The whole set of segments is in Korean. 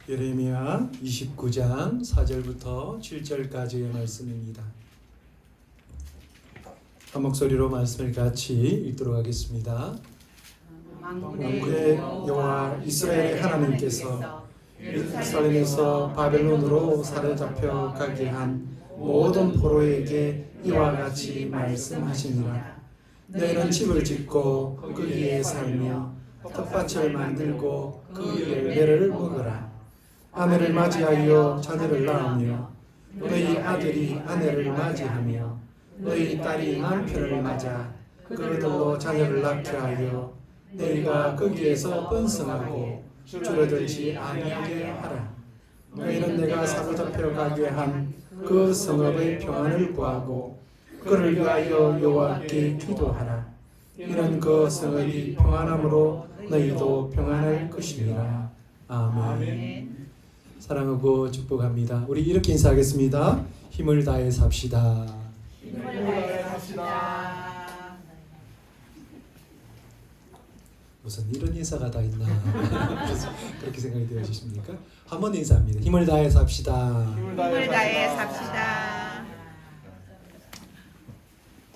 예레미야 29장 4절부터 7절까지의 말씀입니다. 한 목소리로 말씀을 같이 읽도록 하겠습니다. 만군의 여호와 이스라엘의 하나님께서 예루살렘에서 바벨론으로 사로잡혀 가게 한 모든 포로에게 이와 같이 말씀하시니라. 너희는 집을 짓고 거기에 살며 텃밭을 만들고 그 열매를 먹으라. 아내를 맞이하여 자녀를 낳으며 너희 아들이 아내를 맞이하며 너희 딸이 남편을 맞아 그들로 자녀를 낳게 하여 너희가 거기에서 번성하고 줄어들지 아니하게 하라. 너희는 내가 사로잡혀 가게 한 그 성읍의 평안을 구하고 그를 위하여 여호와께 기도하라. 이는 그 성읍이 평안함으로 너희도 평안할 것이니라. 아멘. 사랑하고 축복합니다. 우리 이렇게 인사하겠습니다. 힘을 다해 삽시다. 힘을 다해 삽시다. 무슨 이런 인사가 다 있나 그렇게 생각이 되어지십니까? 한 번 인사합니다. 힘을 다해 삽시다. 힘을 다해 삽시다.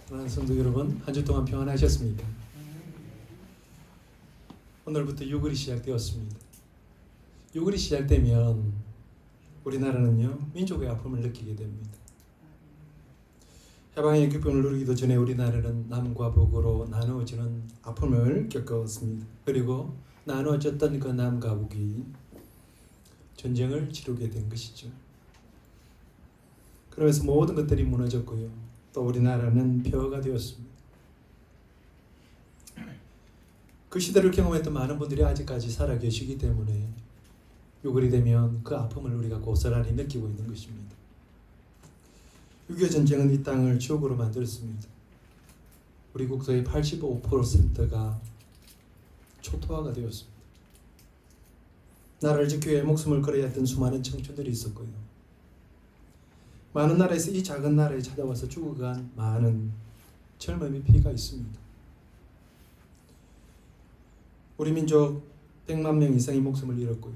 사랑하는 성도 여러분, 한 주 동안 평안하셨습니까? 오늘부터 6월이 시작되었습니다. 6월이 시작되면 우리나라는요 민족의 아픔을 느끼게 됩니다. 해방의 기쁨을 누리기도 전에 우리나라는 남과 북으로 나누어지는 아픔을 겪었습니다. 그리고 나누어졌던 그 남과 북이 전쟁을 치르게 된 것이죠. 그러면서 모든 것들이 무너졌고요. 또 우리나라는 폐허가 되었습니다. 그 시대를 경험했던 많은 분들이 아직까지 살아계시기 때문에 6월이 되면 그 아픔을 우리가 고스란히 느끼고 있는 것입니다. 6.25 전쟁은 이 땅을 지옥으로 만들었습니다. 우리 국토의 85%가 초토화가 되었습니다. 나라를 지키기 위해 목숨을 걸어야 했던 수많은 청춘들이 있었고요. 많은 나라에서 이 작은 나라에 찾아와서 죽어간 많은 젊음의 피가 있습니다. 우리 민족 100만 명 이상이 목숨을 잃었고요.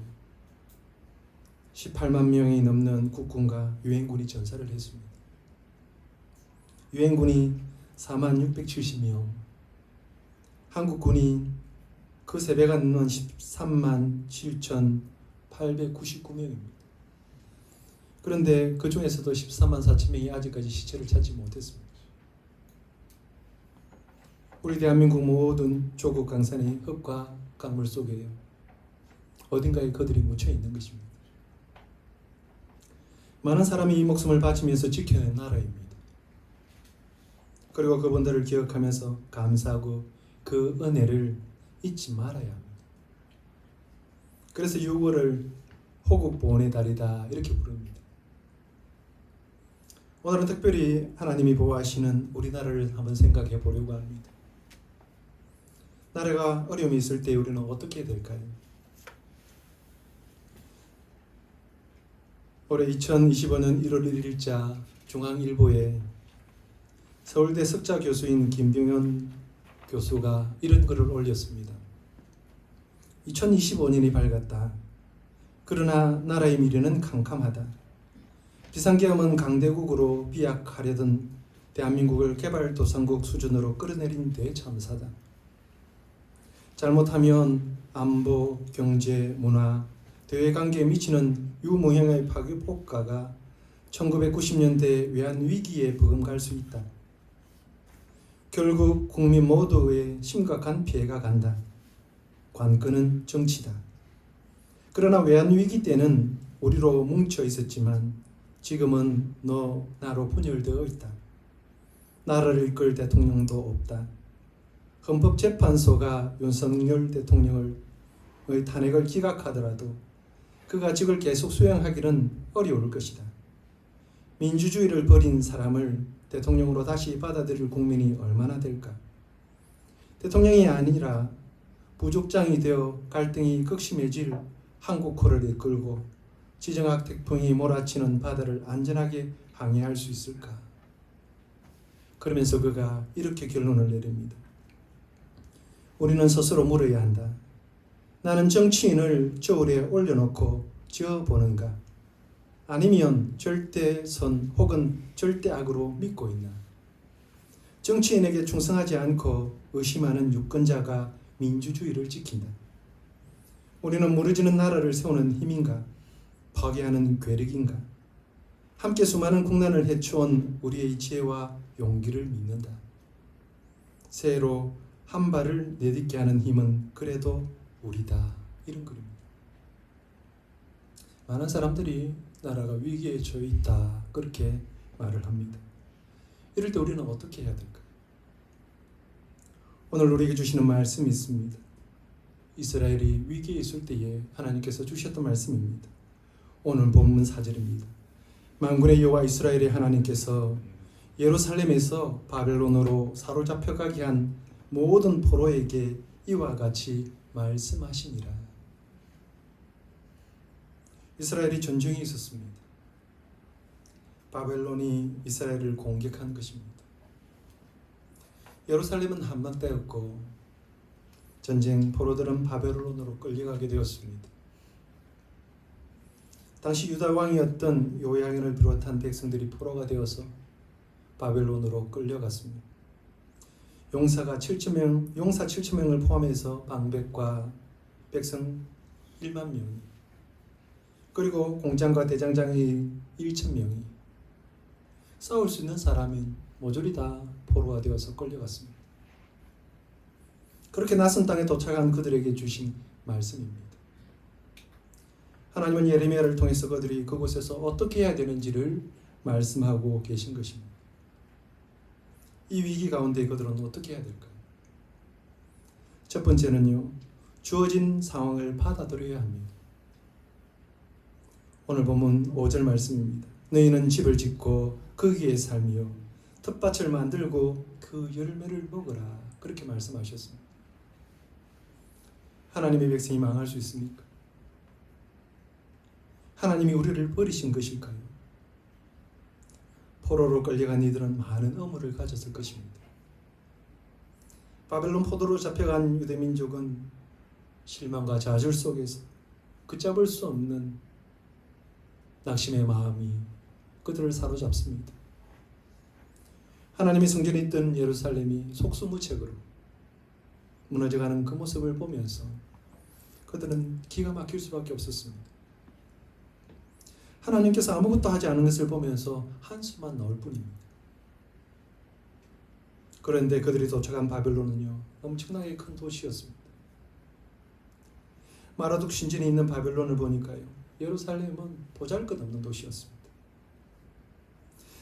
18만 명이 넘는 국군과 유엔군이 전사를 했습니다. 유엔군이 4670명, 한국군이 그 3배가 넘는 137,899명입니다. 그런데 그 중에서도 134,000명이 아직까지 시체를 찾지 못했습니다. 우리 대한민국 모든 조국 강산의 흙과 강물 속에요. 어딘가에 그들이 묻혀 있는 것입니다. 많은 사람이 이 목숨을 바치면서 지켜낸 나라입니다. 그리고 그분들을 기억하면서 감사하고 그 은혜를 잊지 말아야 합니다. 그래서 6월을 호국 보훈의 달이다 이렇게 부릅니다. 오늘은 특별히 하나님이 보호하시는 우리나라를 한번 생각해 보려고 합니다. 나라가 어려움이 있을 때 우리는 어떻게 해야 될까요? 올해 2025년 1월 1일자 중앙일보에 서울대 석좌 교수인 김병현 교수가 이런 글을 올렸습니다. 2025년이 밝았다. 그러나 나라의 미래는 캄캄하다. 비상계엄은 강대국으로 비약하려던 대한민국을 개발도상국 수준으로 끌어내린 대참사다. 잘못하면 안보, 경제, 문화, 대외관계에 미치는 유무형의 파괴폭가가 1990년대 외환위기에 버금갈 수 있다. 결국 국민 모두의 심각한 피해가 간다. 관건은 정치다. 그러나 외환위기 때는 우리로 뭉쳐 있었지만 지금은 너 나로 분열되어 있다. 나라를 이끌 대통령도 없다. 헌법재판소가 윤석열 대통령의 탄핵을 기각하더라도 그 가직을 계속 수행하기는 어려울 것이다. 민주주의를 버린 사람을 대통령으로 다시 받아들일 국민이 얼마나 될까? 대통령이 아니라 부족장이 되어 갈등이 극심해질 한국호를 이끌고 지정학 태풍이 몰아치는 바다를 안전하게 항해할 수 있을까? 그러면서 그가 이렇게 결론을 내립니다. 우리는 스스로 물어야 한다. 나는 정치인을 저울에 올려놓고 지어보는가? 아니면 절대선 혹은 절대악으로 믿고 있나? 정치인에게 충성하지 않고 의심하는 유권자가 민주주의를 지킨다. 우리는 무너지는 나라를 세우는 힘인가? 파괴하는 괴력인가? 함께 수많은 국난을 헤쳐온 우리의 지혜와 용기를 믿는다. 새해로 한 발을 내딛게 하는 힘은 그래도 우리다. 이런 글입니다. 많은 사람들이 나라가 위기에 처해 있다 그렇게 말을 합니다. 이럴 때 우리는 어떻게 해야 될까요? 오늘 우리에게 주시는 말씀이 있습니다. 이스라엘이 위기에 있을 때에 하나님께서 주셨던 말씀입니다. 오늘 본문 4절입니다. 만군의 여호와 이스라엘의 하나님께서 예루살렘에서 바벨론으로 사로잡혀가게 한 모든 포로에게 이와 같이 말씀하시니라. 이스라엘이 전쟁이 있었습니다. 바벨론이 이스라엘을 공격한 것입니다. 예루살렘은 함락되었고 전쟁 포로들은 바벨론으로 끌려가게 되었습니다. 당시 유다 왕이었던 요야긴을 비롯한 백성들이 포로가 되어서 바벨론으로 끌려갔습니다. 용사 7,000명을 포함해서 방백과 백성 1만 명, 그리고 공장과 대장장이 1,000명이 싸울 수 있는 사람은 모조리 다 포로가 되어서 끌려갔습니다. 그렇게 낯선 땅에 도착한 그들에게 주신 말씀입니다. 하나님은 예레미야를 통해서 그들이 그곳에서 어떻게 해야 되는지를 말씀하고 계신 것입니다. 이 위기 가운데 그들은 어떻게 해야 될까요? 첫 번째는요, 주어진 상황을 받아들여야 합니다. 오늘 본문 5절 말씀입니다. 너희는 집을 짓고 거기에 살며 텃밭을 만들고 그 열매를 먹으라. 그렇게 말씀하셨습니다. 하나님의 백성이 망할 수 있습니까? 하나님이 우리를 버리신 것일까요? 포로로 끌려간 이들은 많은 의무를 가졌을 것입니다. 바벨론 포로로 잡혀간 유대민족은 실망과 좌절 속에서 걷잡을 수 없는 낙심의 마음이 그들을 사로잡습니다. 하나님의 성전에 있던 예루살렘이 속수무책으로 무너져가는 그 모습을 보면서 그들은 기가 막힐 수밖에 없었습니다. 하나님께서 아무것도 하지 않은 것을 보면서 한숨만 나올 뿐입니다. 그런데 그들이 도착한 바벨론은요, 엄청나게 큰 도시였습니다. 마라둑 신전에 있는 바벨론을 보니까요, 예루살렘은 보잘것없는 도시였습니다.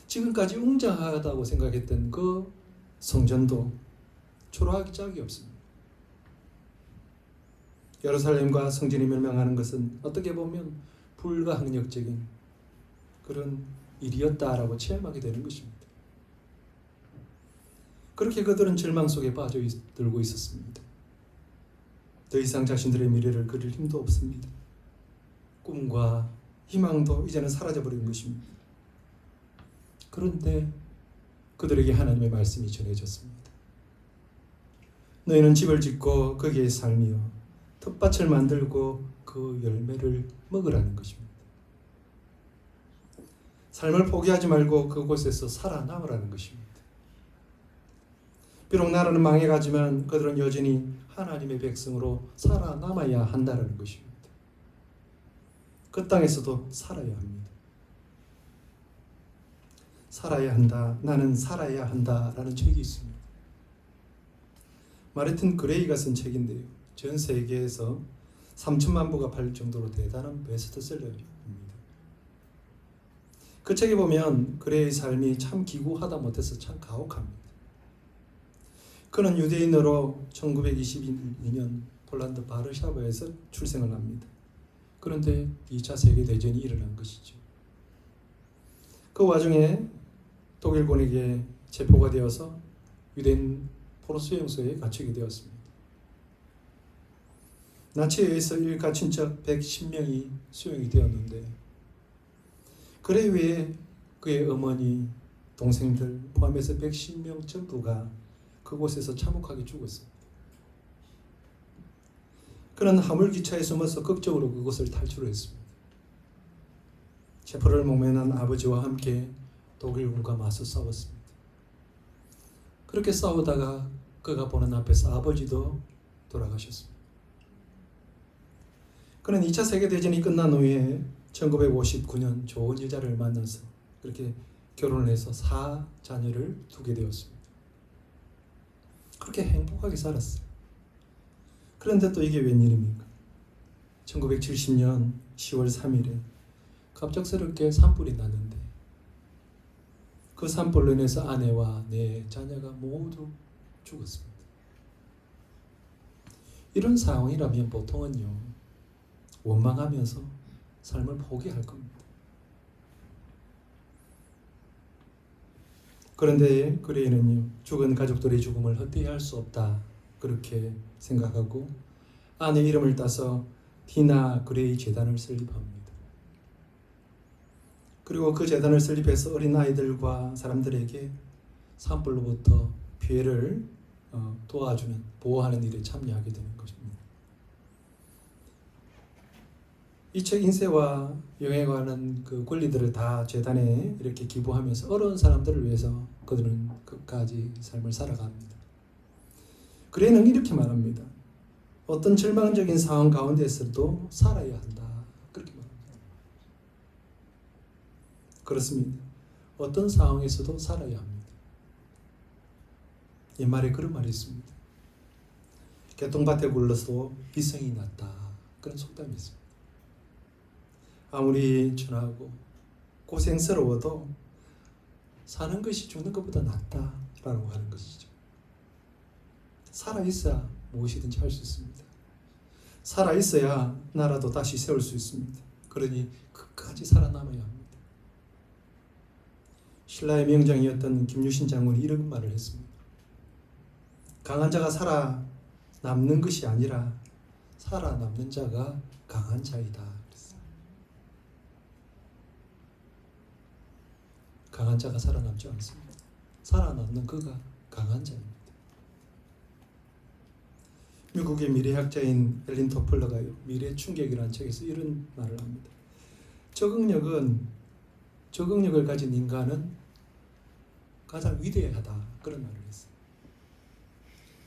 지금까지 웅장하다고 생각했던 그 성전도 초라하기 짝이 없습니다. 예루살렘과 성전이 멸망하는 것은 어떻게 보면 불가항력적인 그런 일이었다라고 체험하게 되는 것입니다. 그렇게 그들은 절망 속에 빠져들고 있었습니다. 더 이상 자신들의 미래를 그릴 힘도 없습니다. 꿈과 희망도 이제는 사라져버린 것입니다. 그런데 그들에게 하나님의 말씀이 전해졌습니다. 너희는 집을 짓고 거기에 살며 텃밭을 만들고 그 열매를 먹으라는 것입니다. 삶을 포기하지 말고 그곳에서 살아남으라는 것입니다. 비록 나라는 망해가지만 그들은 여전히 하나님의 백성으로 살아남아야 한다는 것입니다. 그 땅에서도 살아야 합니다. 살아야 한다, 나는 살아야 한다라는 책이 있습니다. 마르틴 그레이가 쓴 책인데요, 전 세계에서 3천만 부가 팔릴 정도로 대단한 베스트셀러입니다. 그 책에 보면 그레이의 삶이 참 기구하다 못해서 참 가혹합니다. 그는 유대인으로 1922년 폴란드 바르샤바에서 출생을 합니다. 그런데 2차 세계대전이 일어난 것이죠. 그 와중에 독일군에게 체포가 되어서 유대인 포로 수용소에 갇히게 되었습니다. 나치에 의해서 일가 친척 110명이 수용이 되었는데 그래 외에 그의 어머니, 동생들 포함해서 110명 전부가 그곳에서 참혹하게 죽었습니다. 그는 화물기차에 숨어서 극적으로 그곳을 탈출했습니다. 체포를 목면한 아버지와 함께 독일군과 맞서 싸웠습니다. 그렇게 싸우다가 그가 보는 앞에서 아버지도 돌아가셨습니다. 그는 2차 세계대전이 끝난 후에 1959년 좋은 여자를 만나서 그렇게 결혼을 해서 4자녀를 두게 되었습니다. 그렇게 행복하게 살았어요. 그런데 또 이게 웬일입니까? 1970년 10월 3일에 갑작스럽게 산불이 났는데 그 산불로 인해서 아내와 네 자녀가 모두 죽었습니다. 이런 상황이라면 보통은요, 원망하면서 삶을 포기할 겁니다. 그런데 그레이는요, 죽은 가족들의 죽음을 헛되이 할 수 없다 그렇게 생각하고 아내 이름을 따서 디나 그레이 재단을 설립합니다. 그리고 그 재단을 설립해서 어린 아이들과 사람들에게 산불로부터 피해를 도와주는, 보호하는 일에 참여하게 되는 것입니다. 이 책 인쇄와 영에 관한 그 권리들을 다 재단에 이렇게 기부하면서 어려운 사람들을 위해서 그들은 끝까지 삶을 살아갑니다. 그레이는 이렇게 말합니다. 어떤 절망적인 상황 가운데서도 살아야 한다. 그렇게 말합니다. 그렇습니다. 어떤 상황에서도 살아야 합니다. 옛말에 그런 말이 있습니다. 개똥밭에 굴러서 비성이 났다. 그런 속담이 있습니다. 아무리 천하고 고생스러워도 사는 것이 죽는 것보다 낫다라고 하는 것이죠. 살아있어야 무엇이든지 할 수 있습니다. 살아있어야 나라도 다시 세울 수 있습니다. 그러니 끝까지 살아남아야 합니다. 신라의 명장이었던 김유신 장군이 이런 말을 했습니다. 강한 자가 살아남는 것이 아니라 살아남는 자가 강한 자이다. 강한 자가 살아남지 않습니다. 살아남는 그가 강한 자입니다. 미국의 미래학자인 엘린 토플러가요, 미래 충격이라는 책에서 이런 말을 합니다. 적응력을 가진 인간은 가장 위대하다. 그런 말을 했어요.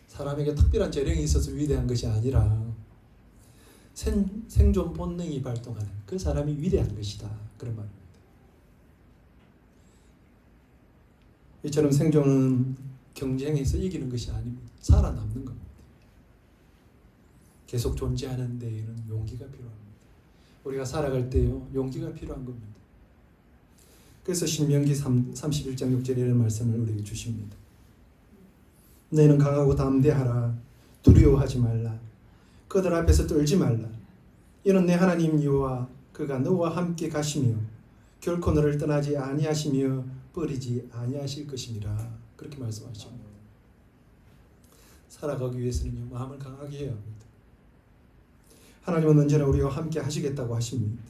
사람에게 특별한 재능이 있어서 위대한 것이 아니라 생존 본능이 발동하는 그 사람이 위대한 것이다. 그런 말입니다. 이처럼 생존은 경쟁에서 이기는 것이 아닙니다. 살아남는 겁니다. 계속 존재하는 데에는 용기가 필요합니다. 우리가 살아갈 때요, 용기가 필요한 겁니다. 그래서 신명기 31장 6절에 이런 말씀을 우리에게 주십니다. 너희는 강하고 담대하라. 두려워하지 말라. 그들 앞에서 떨지 말라. 이는 내 하나님 여호와 그가 너와 함께 가시며 결코 너를 떠나지 아니하시며 버리지 아니하실 것임이라. 그렇게 말씀하십니다. 살아가기 위해서는요, 마음을 강하게 해야 합니다. 하나님은 언제나 우리와 함께 하시겠다고 하십니다.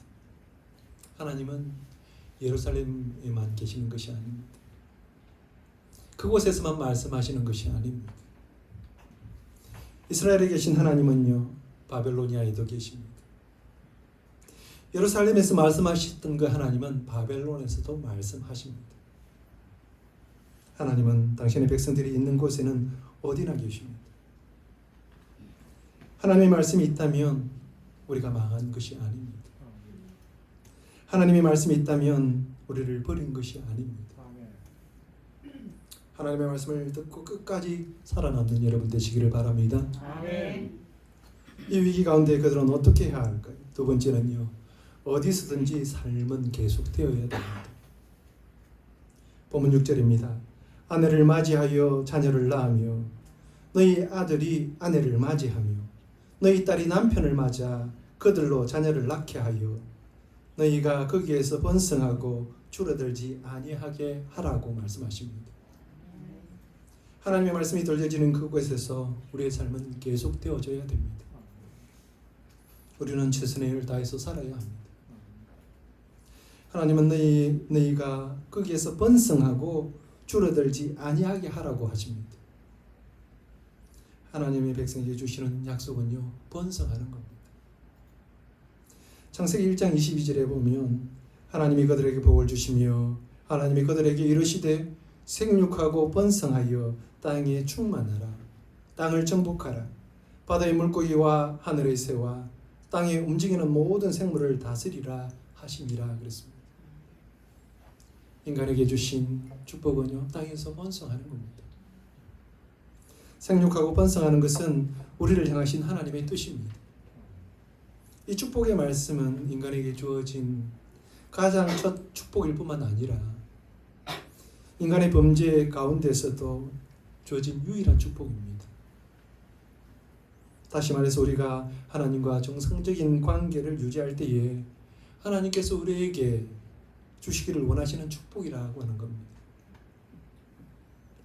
하나님은 예루살렘에만 계시는 것이 아닙니다. 그곳에서만 말씀하시는 것이 아닙니다. 이스라엘에 계신 하나님은요, 바벨로니아에도 계십니다. 예루살렘에서 말씀하셨던 그 하나님은 바벨론에서도 말씀하십니다. 하나님은 당신의 백성들이 있는 곳에는 어디나 계십니다. 하나님의 말씀이 있다면 우리가 망한 것이 아닙니다. 하나님의 말씀이 있다면 우리를 버린 것이 아닙니다. 하나님의 말씀을 듣고 끝까지 살아남는 여러분 되시기를 바랍니다. 아멘. 이 위기 가운데 그들은 어떻게 해야 할까요? 두 번째는요, 어디서든지 삶은 계속되어야 됩니다. 본문 6절입니다. 아내를 맞이하여 자녀를 낳으며 너희 아들이 아내를 맞이하며 너희 딸이 남편을 맞아 그들로 자녀를 낳게 하여 너희가 거기에서 번성하고 줄어들지 아니하게 하라고 말씀하십니다. 하나님의 말씀이 들려지는 그곳에서 우리의 삶은 계속되어져야 됩니다. 우리는 최선의 힘을 다해서 살아야 합니다. 하나님은 너희가 거기에서 번성하고 줄어들지 아니하게 하라고 하십니다. 하나님의 백성에게 주시는 약속은요, 번성하는 겁니다. 창세기 1장 22절에 보면 하나님이 그들에게 복을 주시며 하나님이 그들에게 이르시되 생육하고 번성하여 땅에 충만하라. 땅을 정복하라. 바다의 물고기와 하늘의 새와 땅에 움직이는 모든 생물을 다스리라 하시니라 그랬습니다. 인간에게 주신 축복은요, 땅에서 번성하는 겁니다. 생육하고 번성하는 것은 우리를 향하신 하나님의 뜻입니다. 이 축복의 말씀은 인간에게 주어진 가장 첫 축복일 뿐만 아니라 인간의 범죄 가운데서도 주어진 유일한 축복입니다. 다시 말해서 우리가 하나님과 정상적인 관계를 유지할 때에 하나님께서 우리에게 주시기를 원하시는 축복이라고 하는 겁니다.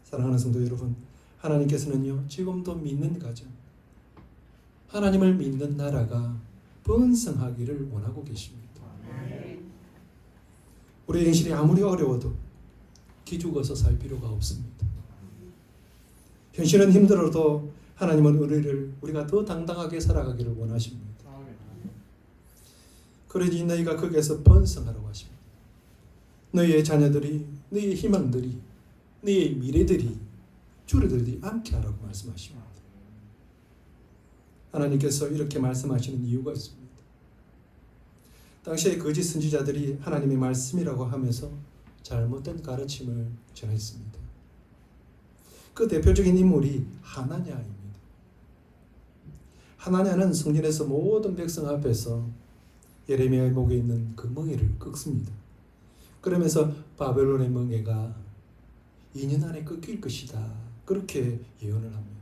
사랑하는 성도 여러분, 하나님께서는요, 지금도 믿는 가정, 하나님을 믿는 나라가 번성하기를 원하고 계십니다. 우리의 현실이 아무리 어려워도 기죽어서 살 필요가 없습니다. 현실은 힘들어도 하나님은 우리가 더 당당하게 살아가기를 원하십니다. 그러니 너희가 거기에서 번성하라고 하십니다. 너희의 자녀들이, 너희의 희망들이, 너희의 미래들이 줄어들지 않게 하라고 말씀하십니다. 하나님께서 이렇게 말씀하시는 이유가 있습니다. 당시에 거짓 선지자들이 하나님의 말씀이라고 하면서 잘못된 가르침을 전했습니다. 그 대표적인 인물이 하나냐입니다. 하나냐는 성전에서 모든 백성 앞에서 예레미야의 목에 있는 그 멍에를 꺾습니다. 그러면서 바벨론의 멍에가 2년 안에 꺾일 것이다, 그렇게 예언을 합니다.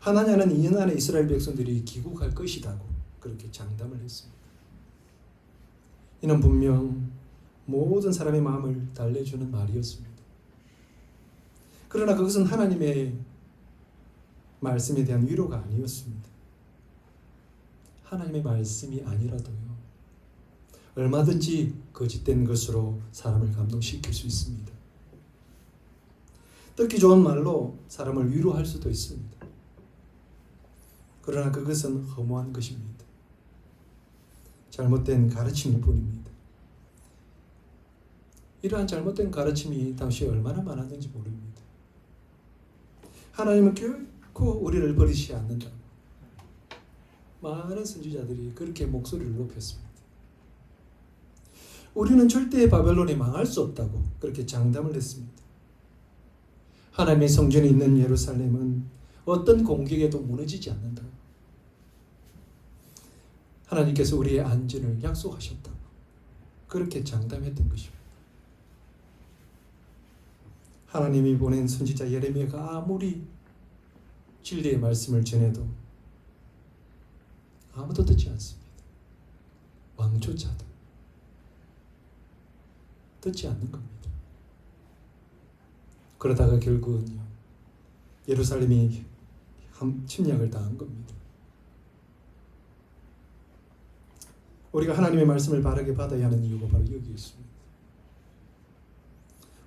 하나냐는 2년 안에 이스라엘 백성들이 귀국할 것이라고 그렇게 장담을 했습니다. 이는 분명 모든 사람의 마음을 달래주는 말이었습니다. 그러나 그것은 하나님의 말씀에 대한 위로가 아니었습니다. 하나님의 말씀이 아니라도요, 얼마든지 거짓된 것으로 사람을 감동시킬 수 있습니다. 듣기 좋은 말로 사람을 위로할 수도 있습니다. 그러나 그것은 허무한 것입니다. 잘못된 가르침일 뿐입니다. 이러한 잘못된 가르침이 당시에 얼마나 많았는지 모릅니다. 하나님은 결코 우리를 버리시지 않는다고 많은 선지자들이 그렇게 목소리를 높였습니다. 우리는 절대 바벨론에 망할 수 없다고 그렇게 장담을 했습니다. 하나님의 성전이 있는 예루살렘은 어떤 공격에도 무너지지 않는다. 하나님께서 우리의 안전을 약속하셨다고 그렇게 장담했던 것입니다. 하나님이 보낸 선지자 예레미야가 아무리 진리의 말씀을 전해도 아무도 듣지 않습니다. 왕조차도 듣지 않는 겁니다. 그러다가 결국은요, 예루살렘이 침략을 당한 겁니다. 우리가 하나님의 말씀을 바르게 받아야 하는 이유가 바로 여기 있습니다.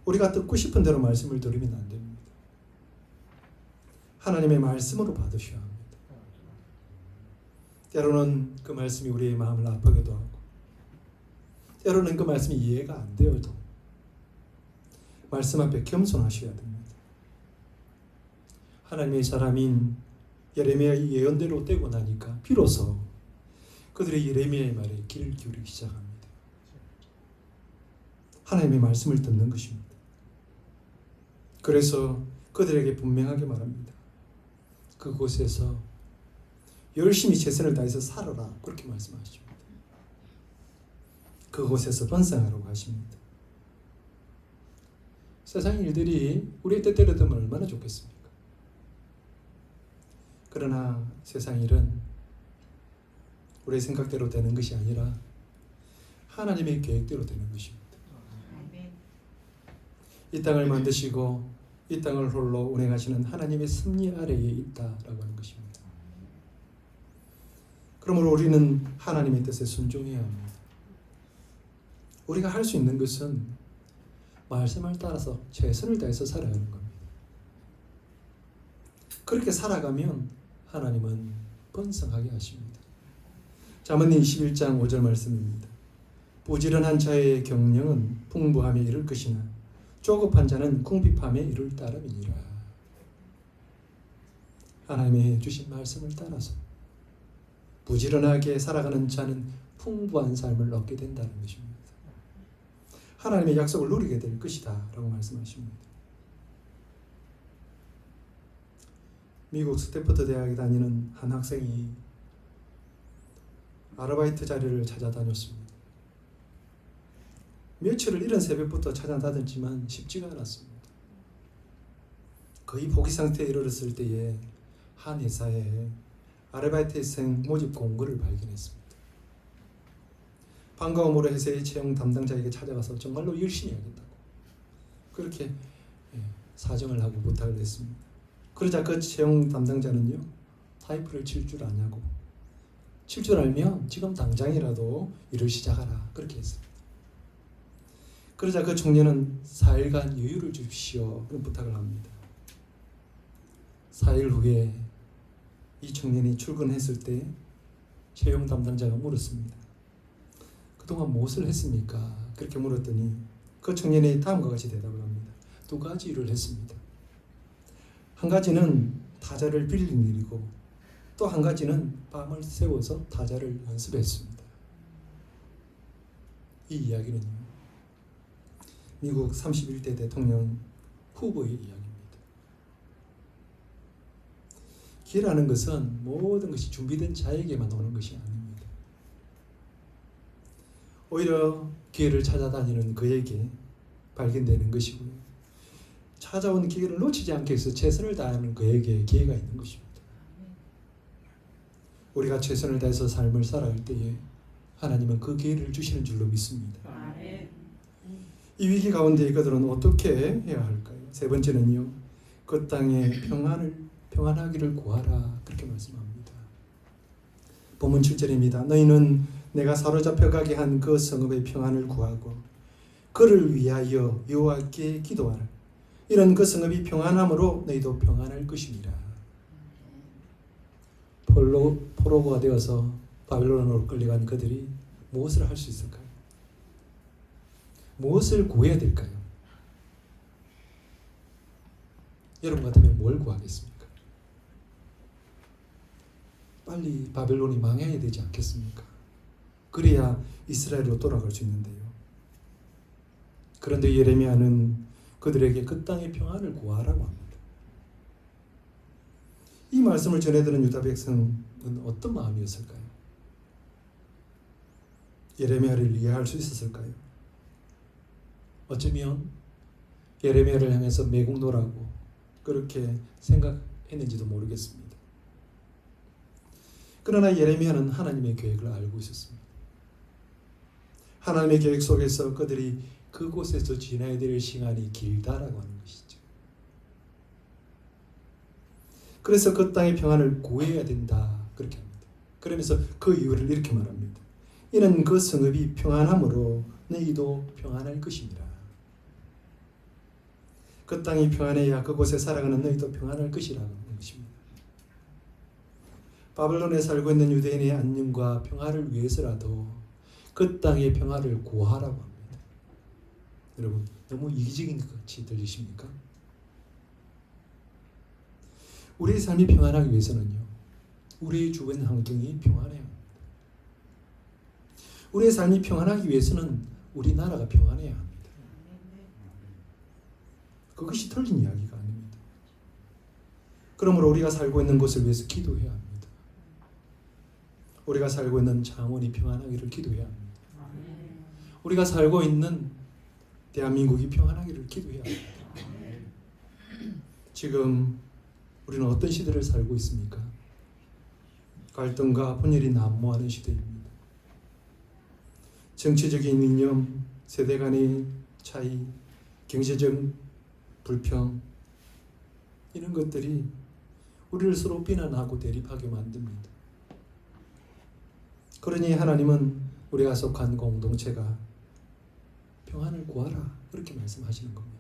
우리가 듣고 싶은 대로 말씀을 들으면 안 됩니다. 하나님의 말씀으로 받으셔야 합니다. 때로는 그 말씀이 우리의 마음을 아프게도 하고, 때로는 그 말씀이 이해가 안 되어도 말씀 앞에 겸손하셔야 됩니다. 하나님의 사람인 예레미야의 예언대로 되고 나니까 비로소 그들의 예레미야의 말에 귀를 기울이기 시작합니다. 하나님의 말씀을 듣는 것입니다. 그래서 그들에게 분명하게 말합니다. 그곳에서 열심히 최선을 다해서 살아라, 그렇게 말씀하십니다. 그곳에서 번성하라고 하십니다. 세상 일들이 우리의 뜻대로 되면 얼마나 좋겠습니까? 그러나 세상 일은 우리의 생각대로 되는 것이 아니라 하나님의 계획대로 되는 것입니다. 이 땅을 만드시고 이 땅을 홀로 운행하시는 하나님의 섭리 아래에 있다라고 하는 것입니다. 그러므로 우리는 하나님의 뜻에 순종해야 합니다. 우리가 할 수 있는 것은 말씀을 따라서 최선을 다해서 살아가는 겁니다. 그렇게 살아가면 하나님은 번성하게 하십니다. 잠언 21장 5절 말씀입니다. 부지런한 자의 경영은 풍부함에 이를 것이나 조급한 자는 궁핍함에 이를 따름이니라. 하나님의 주신 말씀을 따라서 부지런하게 살아가는 자는 풍부한 삶을 얻게 된다는 것입니다. 하나님의 약속을 누리게 될 것이다 라고 말씀하십니다. 미국 스탠퍼드 대학에 다니는 한 학생이 아르바이트 자리를 찾아다녔습니다. 며칠을 이른 새벽부터 찾아다녔지만 쉽지가 않았습니다. 거의 포기 상태에 이르렀을 때에 한 회사에 아르바이트생 모집 공고를 발견했습니다. 반가움으로 회사의 채용 담당자에게 찾아가서 정말로 열심히 하겠다고 그렇게 사정을 하고 부탁을 했습니다. 그러자 그 채용 담당자는요, 타이프를 칠 줄 아냐고, 칠 줄 알면 지금 당장이라도 일을 시작하라 그렇게 했습니다. 그러자 그 청년은 4일간 여유를 주십시오 그런 부탁을 합니다. 4일 후에 이 청년이 출근했을 때 채용 담당자가 물었습니다. 그동안 무엇을 했습니까? 그렇게 물었더니 그 청년이 다음과 같이 대답을 합니다. 2가지 일을 했습니다. 한 가지는 타자를 빌린 일이고 또 한 가지는 밤을 새워서 타자를 연습했습니다. 이 이야기는요, 미국 31대 대통령 후보의 이야기입니다. 기회라는 것은 모든 것이 준비된 자에게만 오는 것이 아닙니다. 오히려 기회를 찾아다니는 그에게 발견되는 것이고요. 찾아온 기회를 놓치지 않기 위해서 최선을 다하는 그에게 기회가 있는 것입니다. 우리가 최선을 다해서 삶을 살아갈 때에 하나님은 그 기회를 주시는 줄로 믿습니다. 이 위기 가운데 그들은 어떻게 해야 할까요? 3번째는요, 그 땅에 평안하기를 구하라 그렇게 말씀합니다. 본문 7절입니다. 너희는 내가 사로잡혀 가게 한 그 성읍의 평안을 구하고 그를 위하여 여호와께 기도하라. 이런 그 성읍이 평안함으로 너희도 평안할 것이니라. 포로가 되어서 바벨론으로 끌려간 그들이 무엇을 할 수 있을까요? 무엇을 구해야 될까요? 여러분 같으면 뭘 구하겠습니까? 빨리 바벨론이 망해야 되지 않겠습니까? 그래야 이스라엘로 돌아갈 수 있는데요. 그런데 예레미야는 그들에게 그 땅의 평안을 구하라고 합니다. 이 말씀을 전해들은 유다 백성은 어떤 마음이었을까요? 예레미야를 이해할 수 있었을까요? 어쩌면 예레미야를 향해서 매국노라고 그렇게 생각했는지도 모르겠습니다. 그러나 예레미야는 하나님의 계획을 알고 있었습니다. 하나님의 계획 속에서 그들이 그곳에서 지나야 될 시간이 길다라고 하는 것이죠. 그래서 그 땅의 평안을 구해야 된다 그렇게 합니다. 그러면서 그 이유를 이렇게 말합니다. 이는 그 성읍이 평안함으로 너희도 평안할 것이니라. 그 땅이 평안해야 그곳에 살아가는 너희도 평안할 것이라는 것입니다. 바벨론에 살고 있는 유대인의 안녕과 평화를 위해서라도 그 땅의 평화를 구하라고 합니다. 여러분, 너무 이기적인 것 같이 들리십니까? 우리의 삶이 평안하기 위해서는요, 우리의 주변 환경이 평안해야 합니다. 우리의 삶이 평안하기 위해서는 우리나라가 평안해야 합니다. 그것이 틀린 이야기가 아닙니다. 그러므로 우리가 살고 있는 곳을 위해서 기도해야 합니다. 우리가 살고 있는 창원이 평안하기를 기도해야 합니다. 우리가 살고 있는 대한민국이 평안하기를 기도해야 합니다. 지금 우리는 어떤 시대를 살고 있습니까? 갈등과 분열이 난무하는 시대입니다. 정치적인 이념, 세대 간의 차이, 경제적 불평, 이런 것들이 우리를 서로 비난하고 대립하게 만듭니다. 그러니 하나님은 우리가 속한 공동체가 평안을 구하라 그렇게 말씀하시는 겁니다.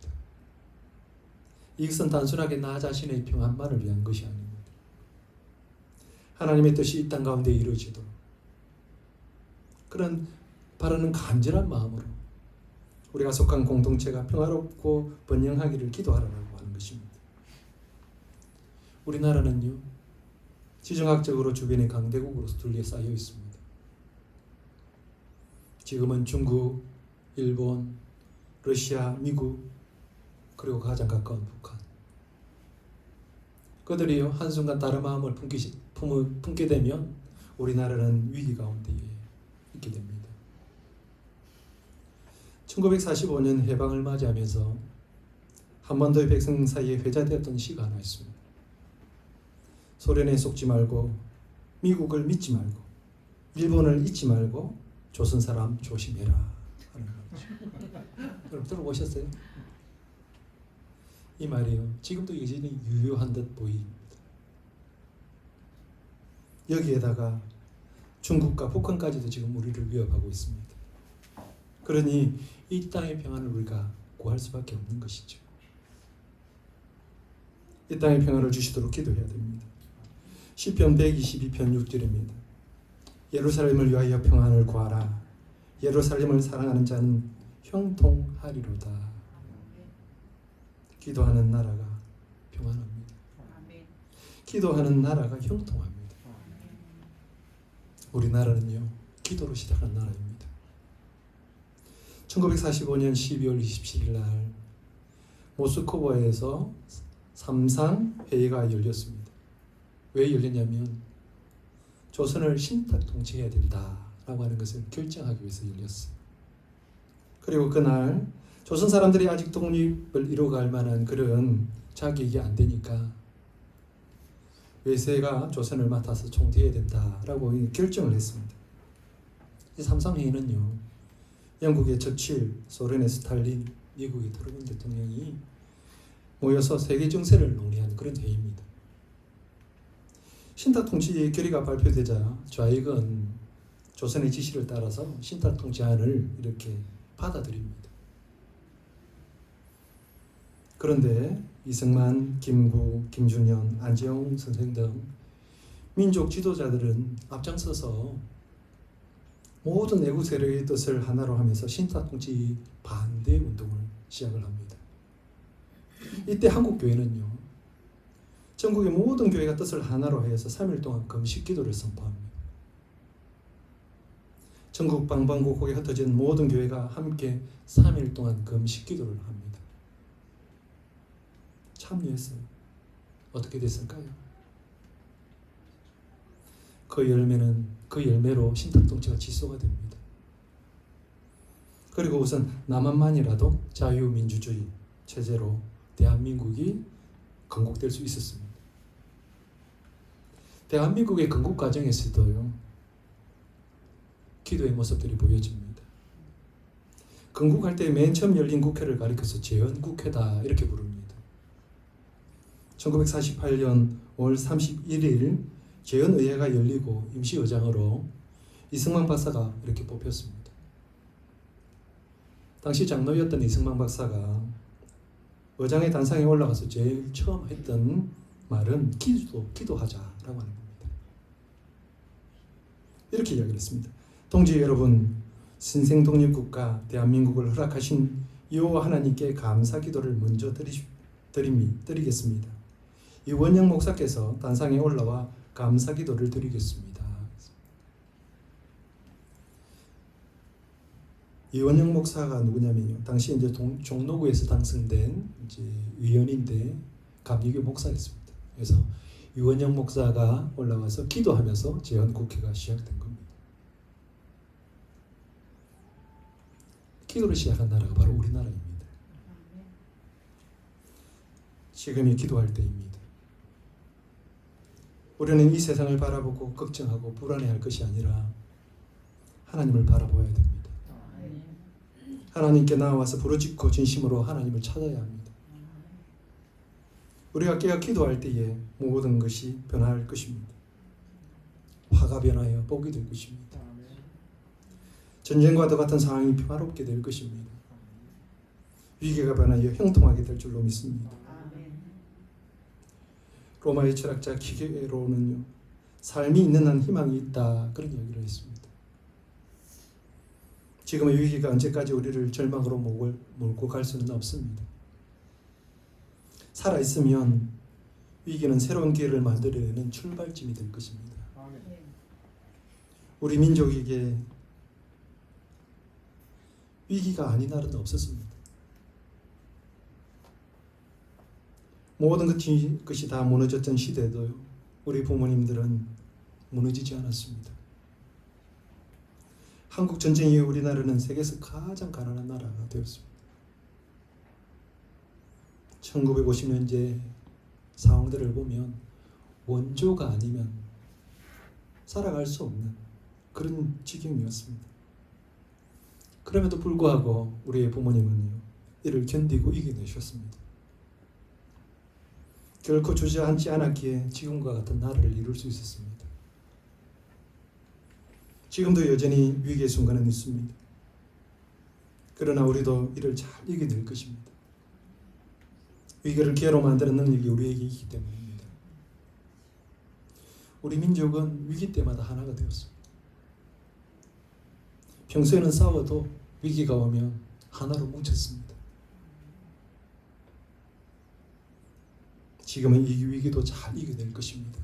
이것은 단순하게 나 자신의 평안만을 위한 것이 아닙니다. 하나님의 뜻이 이 땅 가운데 이루어지도록 그런 바라는 간절한 마음으로 우리가 속한 공동체가 평화롭고 번영하기를 기도하라고 하는 것입니다. 우리나라는요, 지정학적으로 주변에 강대국으로서 둘러싸여 있습니다. 지금은 중국, 일본, 러시아, 미국, 그리고 가장 가까운 북한. 그들이요, 한순간 다른 마음을 품게 되면 우리나라는 위기 가운데 있게 됩니다. 1945년 해방을 맞이하면서 한반도의 백성 사이에 회자되었던 시가 하나 있습니다. 소련에 속지 말고, 미국을 믿지 말고, 일본을 잊지 말고, 조선 사람 조심해라 하는 거죠. 여러분 들어보셨어요? 이 말이요, 지금도 여전히 유효한 듯 보입니다. 여기에다가 중국과 북한까지도 지금 우리를 위협하고 있습니다. 그러니 이 땅의 평안을 우리가 구할 수밖에 없는 것이죠. 이 땅의 평안을 주시도록 기도해야 됩니다. 시편 122편 6절입니다. 예루살렘을 위하여 평안을 구하라. 예루살렘을 사랑하는 자는 형통하리로다. 기도하는 나라가 평안합니다. 기도하는 나라가 형통합니다. 우리나라는요, 기도로 시작한 나라입니다. 1945년 12월 27일 날 모스크바에서 삼상 회의가 열렸습니다. 왜 열렸냐면 조선을 신탁 통치해야 된다라고 하는 것을 결정하기 위해서 열렸어요. 그리고 그날 조선 사람들이 아직 독립을 이루어갈 만한 그런 자격이 안 되니까 외세가 조선을 맡아서 총대해야 된다라고 결정을 했습니다. 이 삼상회의는요, 영국의 처칠, 소련의 스탈린, 미국의 트루먼 대통령이 모여서 세계 정세를 논의한 그런 회의입니다. 신탁 통치 결의가 발표되자 좌익은 조선의 지시를 따라서 신탁 통치안을 이렇게 받아들입니다. 그런데 이승만, 김구, 김준현, 안재홍 선생 등 민족 지도자들은 앞장서서 모든 내국 세력의 뜻을 하나로 하면서 신탁 통치 반대 운동을 시작을 합니다. 이때 한국 교회는요, 전국의 모든 교회가 뜻을 하나로 해서 3일 동안 금식 기도를 선포합니다. 전국 방방곡곡에 흩어진 모든 교회가 함께 3일 동안 금식 기도를 합니다. 참여했어요. 어떻게 됐을까요? 그 열매로 신탁 통치가 지소가 됩니다. 그리고 우선 남한만이라도 자유민주주의 체제로 대한민국이 건국될 수 있었습니다. 대한민국의 건국 과정에서도요, 기도의 모습들이 보여집니다. 건국할 때 맨 처음 열린 국회를 가리켜서 재헌국회다 이렇게 부릅니다. 1948년 5월 31일 재헌의회가 열리고 임시의장으로 이승만 박사가 이렇게 뽑혔습니다. 당시 장로였던 이승만 박사가 의장의 단상에 올라가서 제일 처음 했던 말은 기도하자라고 하는 겁니다. 이렇게 이야기를 했습니다. 동지 여러분, 신생독립국가 대한민국을 허락하신 여호와 하나님께 감사 기도를 먼저 드리겠습니다. 이원영 목사께서 단상에 올라와 감사 기도를 드리겠습니다. 이원영 목사가 누구냐면요, 당시 이제 종로구에서 당선된 이제 의원인데 감리교 목사였습니다. 그래서 이원영 목사가 올라와서 기도하면서 재헌국회가 시작된 겁니다. 기도를 시작한 나라가 바로 우리나라입니다. 지금이 기도할 때입니다. 우리는 이 세상을 바라보고 걱정하고 불안해할 것이 아니라 하나님을 바라보아야 됩니다. 하나님께 나와서 부르짖고 진심으로 하나님을 찾아야 합니다. 우리가 깨어 기도할 때에 모든 것이 변할 것입니다. 화가 변하여 복이 될 것입니다. 전쟁과도 같은 상황이 평화롭게 될 것입니다. 위기가 변하여 형통하게 될 줄로 믿습니다. 로마의 철학자 키게로는요, 삶이 있는 한 희망이 있다 그런 이야기를 했습니다. 지금의 위기가 언제까지 우리를 절망으로 몰고 갈 수는 없습니다. 살아있으면 위기는 새로운 기회를 만들어내는 출발점이 될 것입니다. 우리 민족에게 위기가 아닌 날은 없었습니다. 모든 것이 다 무너졌던 시대도 우리 부모님들은 무너지지 않았습니다. 한국 전쟁 이후 우리나라는 세계에서 가장 가난한 나라가 되었습니다. 1950년대 상황들을 보면 원조가 아니면 살아갈 수 없는 그런 지경이었습니다. 그럼에도 불구하고 우리의 부모님은요, 이를 견디고 이겨내셨습니다. 결코 주저앉지 않았기에 지금과 같은 나라를 이룰 수 있었습니다. 지금도 여전히 위기의 순간은 있습니다. 그러나 우리도 이를 잘 이겨낼 것입니다. 위기를 기회로 만드는 능력이 우리에게 있기 때문입니다. 우리 민족은 위기 때마다 하나가 되었습니다. 평소에는 싸워도 위기가 오면 하나로 뭉쳤습니다. 지금은 이 위기도 잘 이겨낼 것입니다.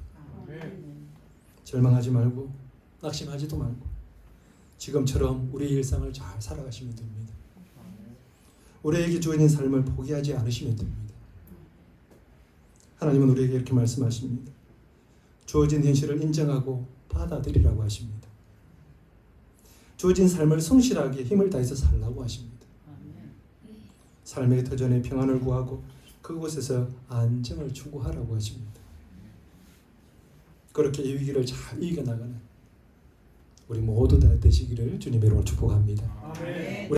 절망하지 말고 낙심하지도 말고 지금처럼 우리의 일상을 잘 살아가시면 됩니다. 우리에게 주어진 삶을 포기하지 않으시면 됩니다. 하나님은 우리에게 이렇게 말씀하십니다. 주어진 현실을 인정하고 받아들이라고 하십니다. 주어진 삶을 성실하게 힘을 다해서 살라고 하십니다. 삶의 터전에 평안을 구하고 그곳에서 안정을 추구하라고 하십니다. 그렇게 이 위기를 잘 이겨나가는 우리 모두 다 되시기를 주님의 이름으로 축복합니다. 아멘.